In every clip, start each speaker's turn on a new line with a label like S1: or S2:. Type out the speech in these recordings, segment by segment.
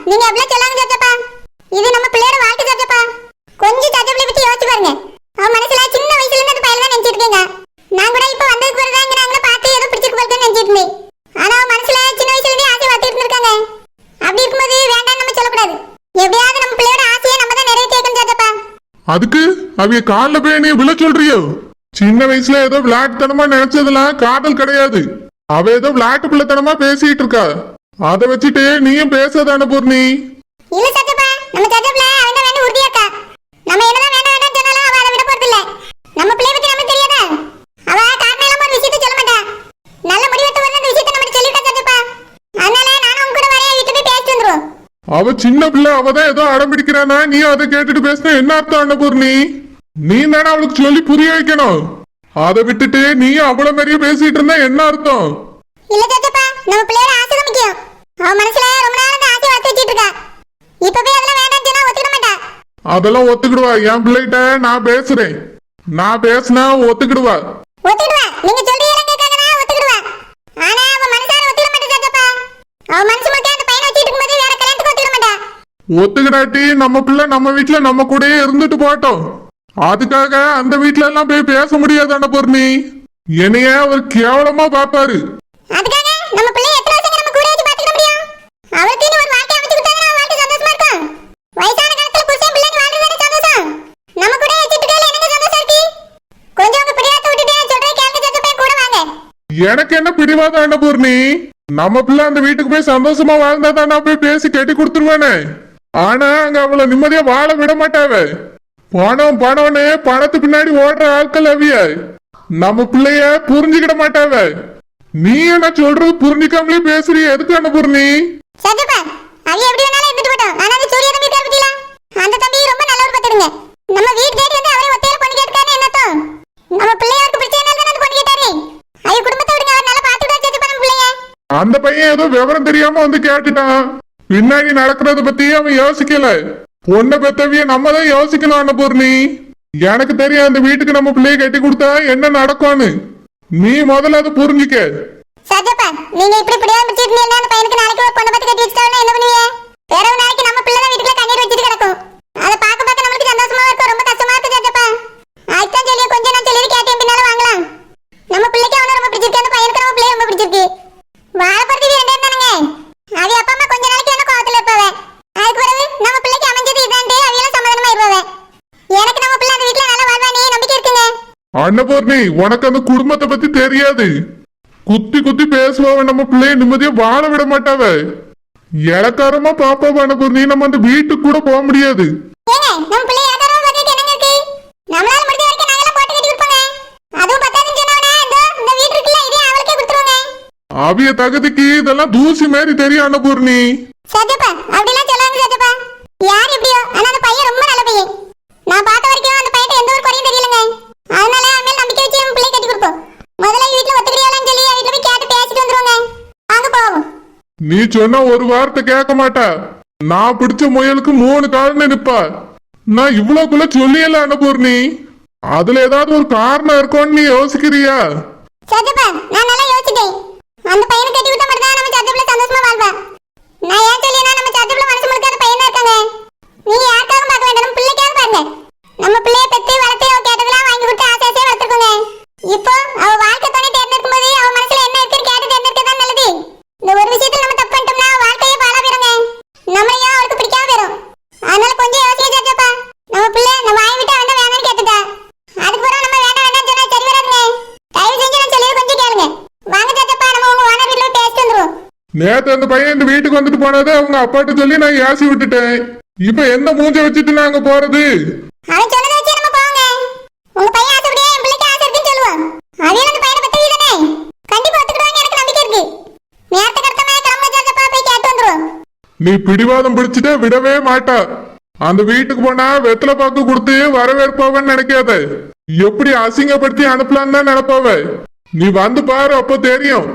S1: நீங்க அப்படியே சொல்லாங்க சச்சப்பா. இது நம்ம பிள்ளையோட வாழ்க்கை சச்சப்பா. கொஞ்சம் சச்சப்பிள்ளை பத்தி யோசிச்சு பாருங்க. அவன் மனசுல சின்ன வயசுல இருந்து அந்த பையன் தான் நினைச்சிட்டு இருக்கேங்க. நான் கூட இப்ப வந்ததுக்கு பிறகுதான் பார்த்து ஏதோ பிடிச்சிருக்கு போறதுன்னு நினைச்சிட்டு இருந்தேன். ஆனா அவன் மனசுல சின்ன வயசுல இருந்தே ஆசை வளர்த்துட்டு இருக்காங்க. அப்படி இருக்கும்போது வேண்டாம்னு நம்ம சொல்லக்கூடாது. எப்படியாவது நம்ம பிள்ளையோட ஆசையை நம்ம தான் நிறைவேற்றணும் சச்சப்பா.
S2: அதுக்கு அவிய காலில் போய் நீ விழ சொல்றியோ? சின்ன வயசுல ஏதோ விளையாட்டுத்தனமா நினைச்சதெல்லாம் காதல் கிடையாது. அவ ஏதோ விளையாட்டு பிள்ளைத்தனமா பேசிட்டு இருக்கா. அதை வச்சுட்டு நீயும் பேசாதான பூர்ணி.
S1: இல்ல சச்சப்பா, நம்ம சச்சப்ல அவன் வேணும் உறுதியாக்கா. நம்ம என்னதான் வேண்டாம் வேண்டாம் சொன்னாலும் அவ அதை விட போறது இல்ல. நம்ம பிள்ளை பத்தி நமக்கு தெரியாதா? அவ காரணம் இல்லாம ஒரு விஷயத்தை சொல்ல மாட்டா. நல்ல முடிவெடுத்து வந்து அந்த விஷயத்தை நம்ம சொல்லிட்டா சச்சப்பா. அதனால நானும் உங்க கூட வரைய வீட்டு போய் பேசிட்டு வந்துருவோம்.
S2: அவ சின்ன பிள்ளை, அவதான் ஏதோ அடம் பிடிக்கிறானா, நீ அதை கேட்டுட்டு பேசினா என்ன அர்த்தம் அன்னபூர்ணி? நீ தானே அவளுக்கு சொல்லி புரிய வைக்கணும். அதை விட்டுட்டு நீ அவ்வளவு மாதிரியே பேசிட்டு இருந்தா என்ன அர்த்தம்?
S1: இல்ல சச்சப்பா, நம்ம பிள்ளையோட ஆசை தான் முக்கியம். அவ மனசுல ரொம்ப நாள் அந்த ஆசை வளர்த்து வச்சிட்டு இருக்கா. இப்ப போய் அதெல்லாம் வேண்டாம் சொன்னா ஒத்துக்கிட மாட்டா.
S2: அதெல்லாம் ஒத்துக்கிடுவா. என் பிள்ளைகிட்ட நான் பேசுறேன். நான் பேசினா ஒத்துக்கிடுவா.
S1: ஒத்துக்கிடுவா. நீங்க சொல்றீங்க கேட்காதனா ஒத்துக்கிடுவா. ஆனா அவ மனசார ஒத்துக்கிட மாட்டா சச்சப்பா. அவ மனசு முழுக்க அந்த பையனை வச்சிட்டு இருக்கும்போது வேற கல்யாணத்துக்கு ஒத்துக்கிட மாட்டா.
S2: ஒத்துக்கிடாட்டி நம்ம பிள்ளை நம்ம வீட்டுல நம்ம கூடயே இருந்துட்டு போட்டோம். அதுக்காக அந்த வீட்டுல எல்லாம் போய் பேச முடியாது அன்னபூர்ணி. என்னைய அவர் கேவலமா பாப்பாரு.
S1: அதுக்காக நம்ம பிள்ளை எத்தனை வருஷம் நம்ம கூட வச்சு பாத்துக்க முடியும்? அவளுக்கு இனி ஒரு வாழ்க்கை அமைச்சு கொடுத்தா வாழ்க்கை சந்தோஷமா இருக்கும். வயசான காலத்துல புருஷன் பிள்ளைங்க வாழ்றதுதானே சந்தோஷம். நம்ம கூட வச்சிட்டு இருக்கல என்னங்க சந்தோஷம் இருக்கு? கொஞ்சம் உங்க பிடிவாதத்தை விட்டுட்டு சொல்றேன் கேளுங்க சச்சப்பா, கூட வாங்க.
S2: எனக்கு என்ன பிடிவாதம் அன்னபூர்ணி? நம்ம பிள்ளை அந்த வீட்டுக்கு போய் சந்தோஷமா வாழ்ந்தா தான் நான் போய் பேசி கட்டி கொடுத்துருவேனே. ஆனா அங்க அவளை நிம்மதியா வாழ விட மாட்டாவ. பணம் பணம்னு பணத்து பின்னாடி ஓடுற ஆட்கள் அவிய. நம்ம பிள்ளைய புரிஞ்சுக்கிட மாட்டாவ. நீ என்ன சொல்றது புரிஞ்சுக்காமலே பேசுறிய? எதுக்கு அன்னபூர்ணி?
S1: சச்சப்பா, அவ எப்படி வேணாலும் இருந்துட்டு போட்டோம். ஆனா அந்த சூரிய தம்பி இருக்காரு பத்தியா? அந்த தம்பி ரொம்ப நல்லவர் பாத்துடுங்க. நம்ம வீட்டு தேடி வந்து அவரே ஒத்தையில பொண்ணு கேட்கானே என்னத்தோ? நம்ம பிள்ளையாருக்கு பிடிச்சதுனால தான் அந்த பொண்ணு கேட்டாரு. அவ குடும்பத்தை விடுங்க, அவர் நல்லா பாத்துக்கிட்டா சச்சப்பா நம்ம பிள்ளைய.
S2: அந்த பையன் ஏதோ விவரம் தெரியாம வந்து கேட்டுட்டான். பின்னாடி நடக்கிறத பத்தி அவன் யோசிக்கல. பொண்ணை பெத்தவிய நம்ம தான் யோசிக்கணும் அன்னபூர்ணி. எனக்கு தெரியும் அந்த வீட்டுக்கு நம்ம பிள்ளைய கட்டி கொடுத்தா என்ன நடக்கும்னு. நீ முதல்ல அதை புரிஞ்சுக்க.
S1: சச்சப்பா, நீங்க இப்படி பிடிவாதம் பிடிச்சிருந்தீங்கன்னா அந்த பையனுக்கு நாளைக்கு ஒரு பொண்ணை பத்தி கட்டி வச்சுட்டாங்கன்னா என்ன பண்ணுவீங்க? வேற ஒரு நாளைக்கு நம்ம பிள்ளை தான் வீட்டுல கண்ணீர் வச்சுட்டு கிடக்கும். அதை பார்க்க பார்க்க நம்மளுக்கு சந்தோஷமா இருக்கும், ரொம்ப கஷ்டமா இருக்கு சச்சப்பா. அதுதான் சொல்லி கொஞ்சம் நான் சொல்லி கேட்டேன், பின்னால வாங்கலாம். நம்ம பிள்ளைக்கு அவனை ரொம்ப பிடிச்சிருக்கு, அந்த பையனுக்கு நம்ம பிள்ளைய ரொம்ப பிடிச்சிருக்கு. வாழ போறது ரெண்டே தானுங்க. அவ அப்பா அம்மா கொஞ்ச நாளைக்கு என்ன கோவத்துல இருப்பாவ. அதுக்கு பிறகு நம்ம பிள்ளைக்கு அமைஞ்சது இதான்ட்டு அவையெல்லாம் சமாதானமா இருப்பாவ. எனக்கு நம்ம பிள்ளை அந்த வீட்டுல நல்லா வாழ்வானே நம்பிக்கை இருக்குங்க.
S2: அன்னபூர்ணி, உனக்கு அந்த குடும்பத்தை பத்தி தெரியாது. குத்தி குத்தி பேசுவாவ. நம்ம பிள்ளைய நிம்மதியா வாழ விட மாட்டாவ. இலக்காரமா பாப்பாவ அன்னபூர்ணி. நம்ம அந்த வீட்டுக்கு கூட போக முடியாது.
S1: ஏங்க, நம்ம பிள்ளை இலக்காரமா பார்த்துட்டு என்னங்க இருக்கு? நம்மளால முடிஞ்ச வரைக்கும் நாங்கெல்லாம் போட்டு கட்டி கொடுப்போங்க. அதுவும் பத்தாதுன்னு சொன்னவனே இந்த வீட்டு இருக்குல்ல, இதே அவளுக்கே கொடுத்துருவோங்க.
S2: அவிய தகுதிக்கு இதெல்லாம் தூசி மாதிரி தெரியும் அன்னபூர்ணி.
S1: சச்சப்பா, அப்படிலாம் சொல்லாங்க சச்சப்பா. யார் எப்படியோ, ஆனா அந்த பையன் ரொம்ப நல்ல பையன். நான் பார்த்த வரைக்கும் அந்த பையன் எந்த ஒரு குறையும் தெரியலங்க. அதனால அவன் மேல நம்பிக்கை வச்சு நம்ம பிள்ளை கட்டி கொடுப்போம். முதல்ல வீட்டுல ஒத்துக்கிறியாலான்னு சொல்லி வீட்டுல போய் கேட்டு பேசிட்டு வந்துருவாங்க. வாங்க போவோம்.
S2: நீ சொன்ன ஒரு வார்த்தை கேட்க மாட்டா. நான் பிடிச்ச முயலுக்கு 3 கால்னு நிப்பா. நான் இவ்வளவுக்குள்ள சொல்லியல அன்னபூர்ணி. அதுல ஏதாவது ஒரு காரணம் இருக்கும்னு நீ யோசிக்கிறியா?
S1: சச்சப்பா, நான் நல்லா யோசிச்சிட்டேன். அந்த பையனை கட்டி விட்டா மட்டும் தான் நம்ம சச்சப்ல சந்தோஷமா வாழ்வா. நான் ஏன் சொல்லினா நம்ம சச்சப்ல மனசு முழுக்க அந்த பையன் தான் இருக்காங்க. நீங்க யாருக்காக பார்க்க வேண்டாம், நம்ம பிள்ளைக்காக பாருங்க. நம்ம பிள்ளைய பெத்து வளர்த்து அவ கேட்டதெல்லாம் வாங்கி கொடுத்து ஆசையாசையா வளர்த்துருக்கோங்க. இப்போ அவ வாழ்க்கை துணை தேர்ந்தெடுக்கும் போது அவ மனசுல என்ன இருக்குன்னு கேட்டு தேர்ந்தெடுக்கதான் நல்லது. இந்த ஒரு விஷயத்துல நம்ம தப்பு பண்ணிட்டோம்னா வாழ்க்கையே பாழா போயிருங்க. நம்மளையும் அவளுக்கு பிடிக்காம போயிடும். அதனால கொஞ்சம் யோசிக்க சச்சப்பா. நம்ம பிள்ளை நம்ம வாங்கி விட்டு அவன் வேணாம்னு கேட்டுட்டா. அதுக்கு பிறகு நம்ம வேண்டாம் வேண்டாம்னு சொன்னா சரி வராதுங்க. தயவு செஞ்சு நான் சொல்லியது கொஞ்சம் கேளுங்க. வாங்க சச்சப்பா, நம்ம உங்க ஓனர் வீட்டுல பேசிட்டு வந்துருவோம்.
S2: நேத்து அந்த பையன் இந்த வீட்டுக்கு வந்துட்டு போனதை அவங்க அப்பாட்ட சொல்லி நான் ஏசி விட்டுட்டேன். இப்ப எந்த மூஞ்ச வச்சுட்டு நாங்க போறது?
S1: அவன் சொன்னதை வச்சு நம்ம போங்க. உங்க பையன் ஆசைப்படியா என் பிள்ளைக்கு ஆசை இருக்குன்னு சொல்லுவான். அவையில அந்த பையனை பத்தி தானே கண்டிப்பா ஒத்துக்கிடுவாங்க, எனக்கு நம்பிக்கை இருக்கு. நேரத்தை கடத்தமா கிளம்ப சச்சப்பா, போய் கேட்டு வந்துருவோம்.
S2: நீ பிடிவாதம் பிடிச்சிட்ட விடவே மாட்டா. அந்த வீட்டுக்கு போனா வெத்தலை பாக்கு கொடுத்து வரவேற்பாவன்னு நினைக்காத. எப்படி அசிங்கப்படுத்தி அனுப்பலாம் தான் நினைப்பாவ. நீ வந்து பாரு, அப்போ தெரியும்.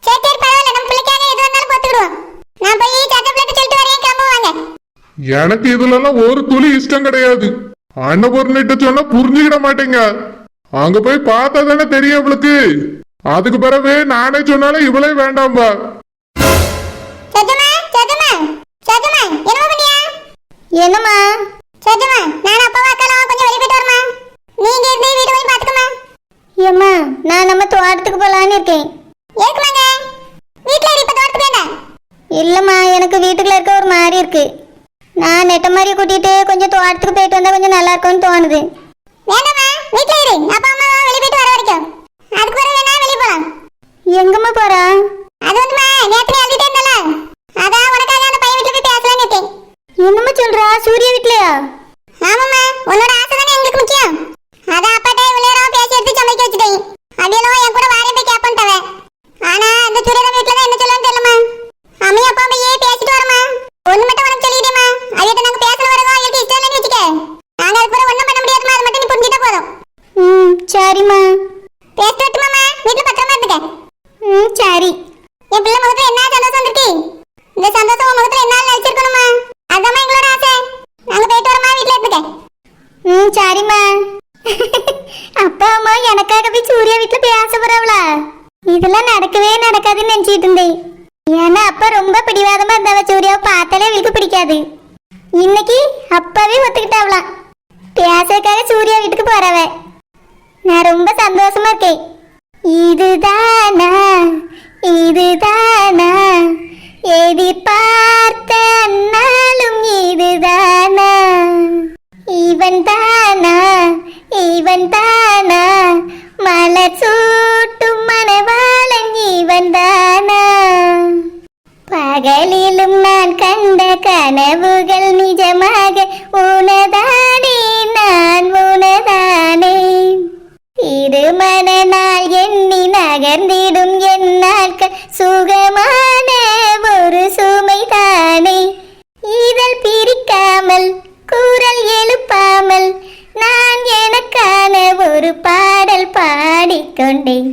S1: சரி சரி, பரவாயில்ல. நம்ம பிள்ளைக்காக எது வந்தாலும் பார்த்துக்கிடுவோம். நான் போய் சச்சப்லட்டு சொல்லிட்டு வரேன், கிளம்புவாங்க.
S2: எனக்கு இதுல எல்லாம் ஒரு துளி இஷ்டம் கிடையாது. அன்னபூர்ணிட்ட சொன்னா புரிஞ்சுக்கிட மாட்டேங்க. அங்க போய் பார்த்தா தானே தெரியும் அவளுக்கு. அதுக்கு பிறகு நானே சொன்னாலும் இவளே வேண்டாம்பா.
S1: சஜமா சஜமா சஜமா என்னமா பண்ணியா?
S3: என்னம்மா?
S1: சோஜமா, நான் அப்பாவா அக்காலாம் கொஞ்சம் வெளிய போயிட்டு வரமா. நீங்க இருந்து வீட்டு போய் பாத்துக்கமா.
S3: ஏம்மா, நான் நம்ம தோட்டத்துக்கு போலான்னு இருக்கேன்.
S1: ஏக்குமாங்க? வீட்ல இரு, இப்ப தோட்டத்துக்கு வேண்டாம்.
S3: இல்லம்மா, எனக்கு வீட்டுக்குள்ள இருக்க ஒரு மாதிரி இருக்கு. நான் நெட்ட மாதிரி கூட்டிட்டு கொஞ்சம் தோட்டத்துக்கு போயிட்டு வந்தா கொஞ்சம் நல்லா இருக்கும்னு தோணுது.
S1: வேண்டாமா, வீட்ல இரு. அப்பா அம்மா வெளிய போயிட்டு வர வரைக்கும். அதுக்கு பிறகு வேணா வெளிய போலாம்.
S3: எங்கம்மா போறா?
S1: அது வந்துமா, நேத்து நீ அழுதுட்டே இருந்தல. அதான் உனக்காக அந்த பையன் வீட்ல போய் பேசலாம்னு இருக்கேன்.
S3: என்னம்மா சொல்றா? சூர்யா வீட்லயா?
S1: ஆமாம்மா, உன்னோட ஆசை தானே எங்களுக்கு முக்கியம். அதான் அப்பாட்ட இவ்வளவு நேரம் பேசி எடுத்து சமைக்க வச்சுட்டேன். அவியலும் என் கூட வாரேன் போய் கேட்பேன்ட்டவ. ஆனா அந்த சூரியன் வீட்ல தான் என்ன சொல்லுவான்னு தெரியலமா. அம்மையும் அப்பா போய் பேசிட்டு வரமா. ஒண்ணு மட்டும் உனக்கு சொல்லிடுமா, அவியட்ட நாங்க பேசல வரதோ அவங்களுக்கு இஷ்டம் இல்லைன்னு வச்சுக்க. நாங்க அதுக்கு பிறகு ஒண்ணும் பண்ண முடியாதுமா, அது மட்டும் நீ புரிஞ்சுட்டா போதும்.
S3: சரிம்மா.
S1: பேசிட்டு வரட்டுமாம்மா, வீட்டுல பத்திரமா இருந்துக்க.
S3: சரி.
S1: என் பிள்ளை முகத்துல என்ன சந்தோஷம் வந்துருக்கு. இந்த சந்தோஷம் உன் முகத்துல என்னால நினைச்சிருக்கணுமா. அதாம்மா எங்களோட ஆசை. நாங்க போயிட்டு வரமா, வீட்டுல இருந்துக்க.
S3: சரிம்மா. அப்பா அம்மா எனக்காக போய் சூர்யா வீட்டுல பேச போறாவளா? இதெல்லாம் நடக்கவே நடக்காதுன்னு நினைச்சிட்டு இருந்தேன். ஏன்னா அப்பா ரொம்ப பிடிவாதமா இருந்தவ. சூர்யாவை பார்த்தாலே அவளுக்கு பிடிக்காது. இன்னைக்கு அப்பாவே ஒத்துக்கிட்டாவலாம். பேசக்காக சூர்யா வீட்டுக்கு போறவ. நான் ரொம்ப சந்தோஷமா இருக்கேன். இதுதானா இதுதானா எதிர்பார்த்த அந்நாளும் இதுதானா இவன் தானா இவன் தானா மலர் சூட்டும் மணவாளன் இவன் தானா பகலிலும் நான் கண்ட கனவுகள் நிஜமாக உனதானே நான் உனதானே திருமண நாள் எண்ணி நகர்ந்திடும் என் நாட்கள் சுகமான ஒரு சுமை தானே இதழ் பிரிக்காமல் குரல் எழுப்பாமல் நான் எனக்கான ஒரு பாடல் பாடிக்கொண்டேன்.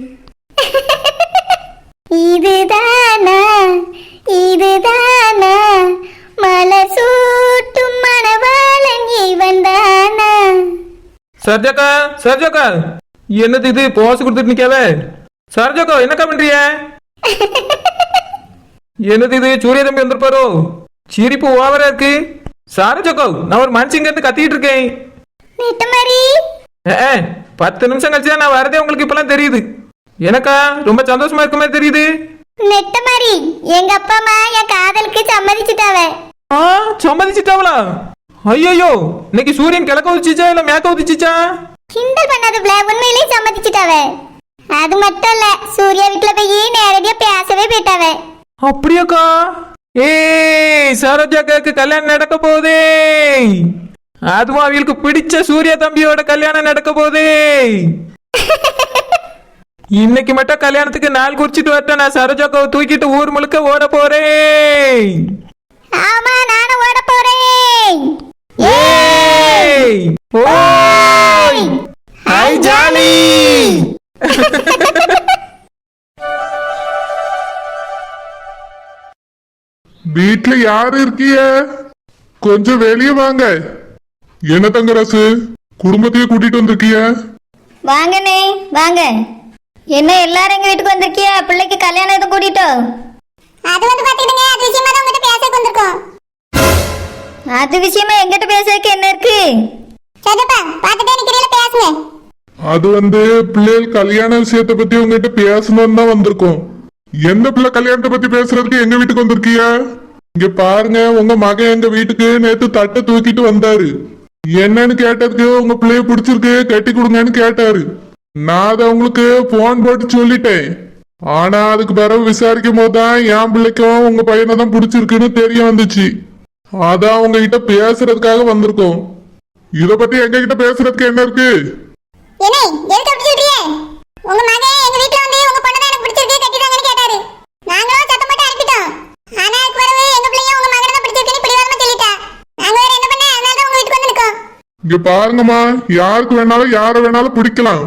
S3: இதுதானா இதுதானா மலர் சூட்டும் மணவாளன் இவன் தானா?
S4: சர்ஜாக்கா, சர்ஜாக்கா, என்னது இது போஸ் கொடுத்துட்டு நிக்காவே? சர்ஜாக்கா, என்னக்கா பண்றிய? என்னது இது? சூரிய தம்பி வந்திருப்பாரோ? சிரிப்பு ஓவரா இருக்கு. சர்ஜாக்கா, நான் ஒரு மனுஷங்க இருந்து கத்திட்டு இருக்கேன்.
S3: நெட்டமாரி
S4: 10 நிமிஷம் கழிச்சு தான் நான் வரதே உங்களுக்கு இப்பெல்லாம் தெரியுது. எனக்கா ரொம்ப சந்தோஷமா இருக்க மாதிரி தெரியுது.
S3: நெட்டமாரி, எங்க அப்பா அம்மா என் காதலுக்கு சம்மதிச்சுட்டாவ.
S4: சம்மதிச்சுட்டாவளா? ஐயோ, இன்னைக்கு சூரியன் கிழக்க உதிச்சிச்சா இல்ல மேக்க உதிச்சிச்சா?
S3: கிண்டல் பண்ணாதப்ல, உண்மையிலேயே சம்மதிச்சுட்டாவ. அது மட்டும் இல்ல, சூர்யா வீட்டுல போய் நேரடியா பேசவே போயிட்டாவ.
S4: அப்படியாக்கா? சரோஜாக்காக்கு கல்யாணம் நடக்க போதே. அதுவும் அவங்களுக்கு பிடிச்ச சூர்யா தம்பியோட கல்யாணம் நடக்க போதே. இன்னைக்கு மட்டும் கல்யாணத்துக்கு நாள் குறிச்சிட்டு வரட்டும். நான் சரோஜாக்காவை தூக்கிட்டு ஊர் முழுக்க ஓட போறேன்.
S3: ஆமா, நானும் ஓட போறேன்.
S4: ஓய் ஹாய் ஜாலி.
S2: வீட்டுல யாரு இருக்கிய? கொஞ்சம் வெளியே வாங்க. என்ன தங்கராசு, குடும்பத்தையே கூட்டிட்டு வந்திருக்கிய?
S3: வாங்கண்ணே வாங்க. என்ன எல்லாரும் எங்க வீட்டுக்கு வந்திருக்கியா? பிள்ளைக்கு கல்யாணம் எதுவும் கூட்டிட்டோ?
S1: அது வந்து பாத்துக்கிடுங்க, அது விஷயமா தான் உங்ககிட்ட பேச வந்திருக்கோம்.
S3: அது விஷயமா எங்கிட்ட பேசுறதுக்கு என்ன இருக்கு?
S1: சதப்பா, பாத்துட்டே நிக்கிறீல, பேசுங்க.
S2: அது வந்து பிள்ளைகள் கல்யாண விஷயத்தை பத்தி உங்ககிட்ட பேசணும்னு தான் வந்திருக்கோம். எந்த பிள்ளை கல்யாணத்தை பத்தி பேசுறதுக்கு எங்க வீட்டுக்கு வந்திருக்கிய? இங்க பாருங்க, உங்க மகன் எங்க வீட்டுக்கு நேத்து தட்டை தூக்கிட்டு வந்தாரு. என்னன்னு கேட்டதுக்கு உங்க பிள்ளைய பிடிச்சிருக்கு கட்டி கொடுங்கன்னு கேட்டாரு. நான் அதை உங்களுக்கு போன் போட்டு சொல்லிட்டேன். ஆனா அதுக்கு பிறகு விசாரிக்கும் போதுதான் என் பிள்ளைக்கும் உங்க பையனை தான் பிடிச்சிருக்குன்னு தெரிய வந்துச்சு. அதான் உங்ககிட்ட பேசுறதுக்காக வந்திருக்கோம். இத பத்தி எங்க கிட்ட பேசுறதுக்கு என்ன இருக்கு?
S1: ஏனே, எதுக்கு அப்படி சொல்றீங்க? உங்க மகன் எங்க வீட்ல வந்து உங்க பொண்ணு தான் எனக்கு பிடிச்சிருக்கு கட்டிடுங்கன்னு கேட்டாரு. நாங்களும் சத்தம் போட்டு அனுப்பிட்டோம். ஆனா அதுக்கு பிறகு எங்க பிள்ளையும் உங்க மகனை தான் பிடிச்சிருக்குன்னு பிடிவாதமா சொல்லிட்டா. நாங்க வேற என்ன பண்ண? அதனால தான் உங்க வீட்டுக்கு வந்து நிக்கோம்.
S2: இங்க பாருங்கம்மா, யாருக்கு வேணாலும் யார வேணாலும் பிடிக்கலாம்.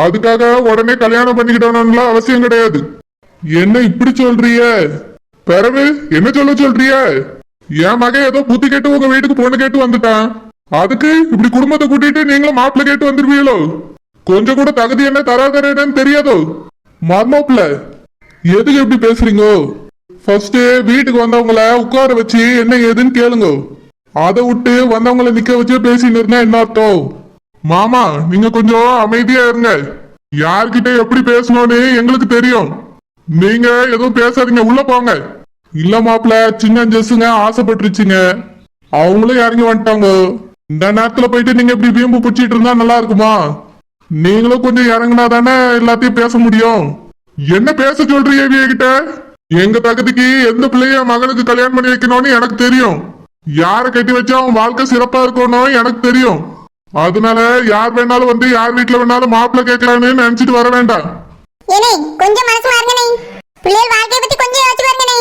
S2: அதுக்காக உடனே கல்யாணம் பண்ணிக்கிட்டோம்லாம் அவசியம் கிடையாது. என்ன இப்படி சொல்றிய? பிறகு என்ன சொல்றிய? என் மகன் ஏதோ புத்தி கேட்டு உங்க வீட்டுக்கு பொண்ணு கேட்டு வந்துட்டான். அதுக்கு இப்படி குடும்பத்தை கூட்டிட்டு நீங்களும் மாப்பிள்ளை கேட்டு வந்துருவீங்களோ? கொஞ்சம் கூட தகுதி என்ன தராதரன்னு தெரியாதோ? மர்மோப்ல எதுக்கு எப்படி பேசுறீங்க? ஃபர்ஸ்ட் வீட்டுக்கு வந்தவங்கள உட்கார வச்சு என்ன ஏதுன்னு கேளுங்க. அதை விட்டு வந்தவங்கள நிக்க வச்சு பேசின்னு இருந்தா என்ன அர்த்தம்? மாமா நீங்க கொஞ்சம் அமைதியா இருங்க. யார்கிட்ட எப்படி பேசணும்னு எங்களுக்கு தெரியும். நீங்க எதுவும் பேசாதீங்க, உள்ள போங்க. இல்ல மாப்பிள்ள, சின்ன ஜெஸ்ஸுங்க ஆசைப்பட்டுருச்சுங்க, அவங்களும் இறங்கி வந்துட்டாங்க. இந்த நேரத்துல போயிட்டு நீங்க இப்படி வீம்பு பிடிச்சிட்டு இருந்தா நல்லா இருக்குமா? நீங்களும் கொஞ்சம் இறங்கினா தானே எல்லாத்தையும் பேச முடியும். என்ன பேச சொல்றீங்க கிட்ட? எங்க தகுதிக்கு எந்த பிள்ளைய மகனுக்கு கல்யாணம் பண்ணி வைக்கணும்னு எனக்கு தெரியும். யாரை கட்டி வச்சா அவன் வாழ்க்கை சிறப்பா இருக்கணும் எனக்கு தெரியும். அதனால யார் வேணாலும் வந்து யார் வீட்டுல வேணாலும் மாப்பிள்ள கேட்கலான்னு நினைச்சிட்டு வர வேண்டாம்.
S1: ஏனே கொஞ்சம் மனசு மாறுங்கனே. பிள்ளைகள் வாழ்க்கைய பத்தி கொஞ்சம் யோசிச்சு பாருங்கனே.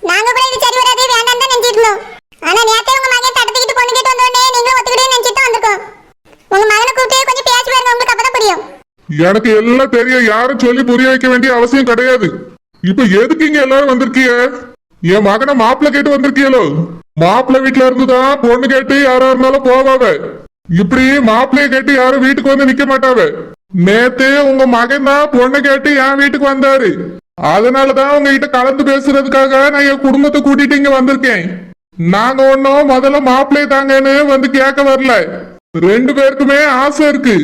S1: நாங்க கூட இது சரி வராது வேண்டாம் தான் நினைச்சிட்டு இருந்தோம். ஆனா நேத்தே உங்க மகன் தட்டத்துக்கிட்டு பொண்ணு கேட்டு வந்தோடனே நீங்களும் ஒத்துக்கிட்டே நினைச்சிட்டு வந்திருக்கோம். உங்க மகனை கூப்பிட்டு கொஞ்சம் பேசி பாருங்க, உங்களுக்கு அப்பதான் புரியும்.
S2: எனக்கு எல்லாம் தெரியும், யாரும் சொல்லி புரிய வைக்க வேண்டிய அவசியம் கிடையாது. இப்ப எதுக்கு இங்க எல்லாரும் வந்திருக்கீங்க? என் மகனை மாப்பிள்ள கேட்டு வந்திருக்கீங்களோ? மாப்பிள்ள வீட்டுல இருந்துதான் பொண்ணு கேட்டு யாரா இருந்தாலும் போவாவ. இப்படி மாப்பிள்ளைய கேட்டு யாரும் வீட்டுக்கு வந்து நிக்க மாட்டாவ. நேத்து உங்க மகன் தான் பொண்ணு கேட்டு என் வீட்டுக்கு வந்தாரு. அதனாலதான் உங்ககிட்ட கலந்து பேசுறதுக்காக நான் என் குடும்பத்தை கூட்டிட்டு இங்க வந்திருக்கேன். நாங்க ஒன்னும் முதல்ல மாப்பிள்ளைய தாங்கன்னு வந்து கேட்க வரல. ரெண்டு பேருக்குமே ஆசை இருக்கு.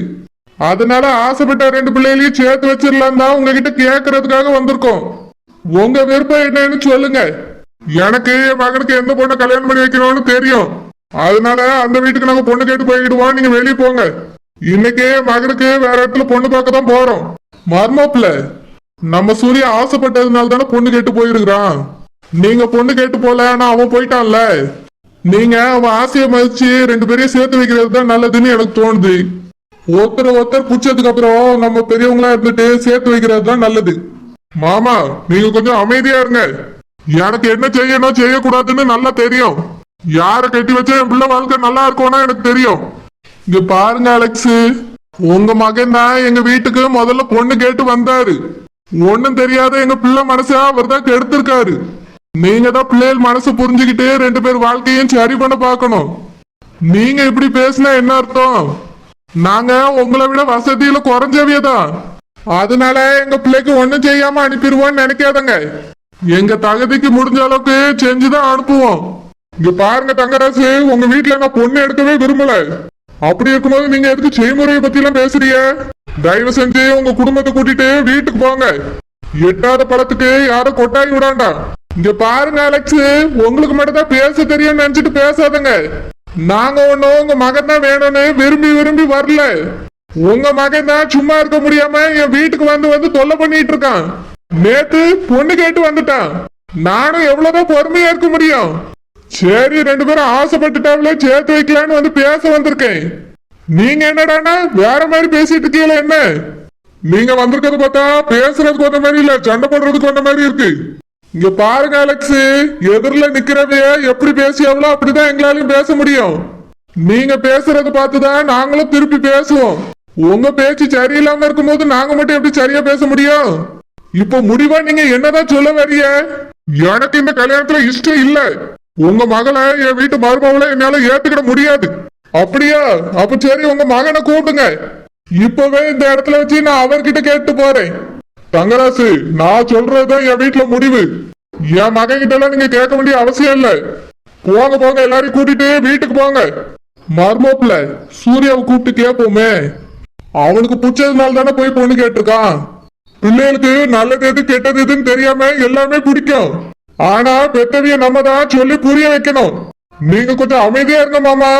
S2: அதனால ஆசைப்பட்ட ரெண்டு பிள்ளைகளையும் சேர்த்து வச்சிடலாம் தான் உங்ககிட்ட கேட்கறதுக்காக வந்திருக்கோம். உங்க விருப்பம் என்னன்னு சொல்லுங்க. எனக்கு என் மகனுக்கு எந்த பொண்ணை கல்யாணம் பண்ணி வைக்கணும்னு தெரியும். அதனால அந்த வீட்டுக்கு நாங்க பொண்ணு கேட்டு போய்கிடுவோம். நீங்க வெளியே போங்க. இன்னைக்கே மகனுக்கு வேற இடத்துல பொண்ணு பார்க்க தான் போறோம். மர்மப்பிள்ள நம்ம சூரிய ஆசைப்பட்டதுனால தானே பொண்ணு கேட்டு போயிருக்கிறான். நீங்க பொண்ணு கேட்டு போல, ஆனா அவன் போயிட்டான்ல. நீங்க அவன் ஆசையை மதிச்சு ரெண்டு பேரையும் சேர்த்து வைக்கிறது தான் நல்லதுன்னு எனக்கு தோணுது. ஒருத்தர் புடிச்சதுக்கு அப்புறம் நம்ம பெரியவங்களா இருந்துட்டு சேர்த்து வைக்கிறது தான் நல்லது. மாமா நீங்க கொஞ்சம் அமைதியா இருங்க. எனக்கு என்ன செய்யணும் செய்யக்கூடாதுன்னு நல்லா தெரியும். யாரை கட்டி வச்சா என் பிள்ளை வாழ்க்கை நல்லா இருக்கும்னா எனக்கு தெரியும். இங்க பாருங்க அலெக்ஸ், உங்க மகன் தான் எங்க வீட்டுக்கு முதல்ல பொண்ணு கேட்டு வந்தாரு. ஒண்ணும் தெரியாத எங்க பிள்ளை மனசா அவர் தான் கெடுத்திருக்காரு. நீங்க தான் பிள்ளைகள் மனசை புரிஞ்சுக்கிட்டு ரெண்டு பேர் வாழ்க்கையும் சரி பண்ண பாக்கணும். நீங்க இப்படி பேசினா என்ன அர்த்தம்? நாங்க உங்களை விட வசதியில குறைஞ்சவியதான். அதனால எங்க பிள்ளைக்கு ஒண்ணும் செய்யாம அனுப்பிடுவோம்னு நினைக்காதங்க. எங்க தகுதிக்கு முடிஞ்ச அளவுக்கு செஞ்சுதான் அனுப்புவோம். இங்க பாருங்க தங்கராசு, உங்க வீட்டுல நான் பொண்ணு எடுக்கவே விரும்பல. அப்படி இருக்கும்போது நீங்க எதுக்கு செய்முறையை பத்தி எல்லாம் பேசுறீங்க? தயவு செஞ்சு உங்க குடும்பத்தை கூட்டிட்டு வீட்டுக்கு போங்க. எட்டாத படத்துக்கு யாரும் கொட்டாயி விடாண்டா. இங்க பாருங்க அலெக்ஸ், உங்களுக்கு மட்டும் தான் பேச தெரியும் நினைச்சிட்டு பேசாதங்க. நாங்க ஒண்ணும் உங்க மகன் தான் வேணும்னு விரும்பி விரும்பி வரல. உங்க மகன் தான் சும்மா இருக்க முடியாம என் வீட்டுக்கு வந்து தொல்லை பண்ணிட்டு இருக்கான். நேத்து பொண்ணு கேட்டு வந்துட்டான். நானும் எவ்வளவுதான் பொறுமையா இருக்க முடியும்? சரி ரெண்டு பேரும் ஆசைப்பட்டுட்டாவில சேர்த்து வைக்கலான்னு வந்து பேச வந்திருக்கேன். நீங்க என்னடானா வேற மாதிரி பேசிட்டு இருக்கீங்களா? என்ன நீங்க வந்திருக்கிறது பார்த்தா பேசுறதுக்கு வந்த மாதிரி இல்ல, சண்டை போடுறதுக்கு வந்த மாதிரி இருக்கு. இங்க பாருங்க அலெக்ஸ், எதிரில நிக்கிறவைய எப்படி பேசியாவளோ அப்படிதான் எங்களாலையும் பேச முடியும். நீங்க பேசுறது பார்த்துதான் நாங்களும் திருப்பி பேசுவோம். உங்க பேச்சு சரியில்லாம இருக்கும்போது நாங்க மட்டும் எப்படி சரியா பேச முடியும்? இப்ப முடிவா நீங்க என்னதான் சொல்ல வரிய? எனக்கு இந்த கல்யாணத்துல இஷ்டம் இல்ல. உங்க மகளை என் வீட்டு மருமகளை என்னால ஏத்துக்கிட முடியாது. அப்படியா? அப்ப சரி உங்க மகனை கூப்பிடுங்க. இப்பவே இந்த இடத்துல வச்சு நான் அவர்கிட்ட கேட்டு போறேன். தங்கராசு, நான் சொல்றதுதான் என் வீட்டுல முடிவு. என் மகன் கிட்ட எல்லாம் நீங்க கேட்க வேண்டிய அவசியம் இல்ல. போங்க போங்க, எல்லாரையும் கூட்டிட்டு வீட்டுக்கு போங்க. மர்மோப்ல சூர்யாவை கூப்பிட்டு கேட்போமே. அவனுக்கு பிடிச்சதுனால தானே போய் பொண்ணு கேட்டிருக்கான். பிள்ளைகளுக்கு நல்லது எது கெட்டது எதுன்னு தெரியாம எல்லாமே பிடிக்கும். ஆனா பெத்தவிய நம்ம தான் சொல்லி புரிய வைக்கணும். நீங்க கொஞ்சம் அமைதியா இருங்க மாமா.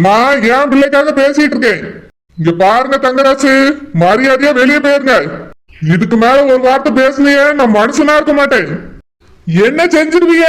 S2: நான் என் பிள்ளைக்காக பேசிட்டு இருக்கேன். இங்க பாருங்க தங்கராசு, மரியாதையா வெளியே போயிருங்க. இதுக்கு மேல ஒரு வார்த்தை பேசுனீங்க நான் மனுஷனா இருக்க மாட்டேன். என்ன செஞ்சிருவீங்க?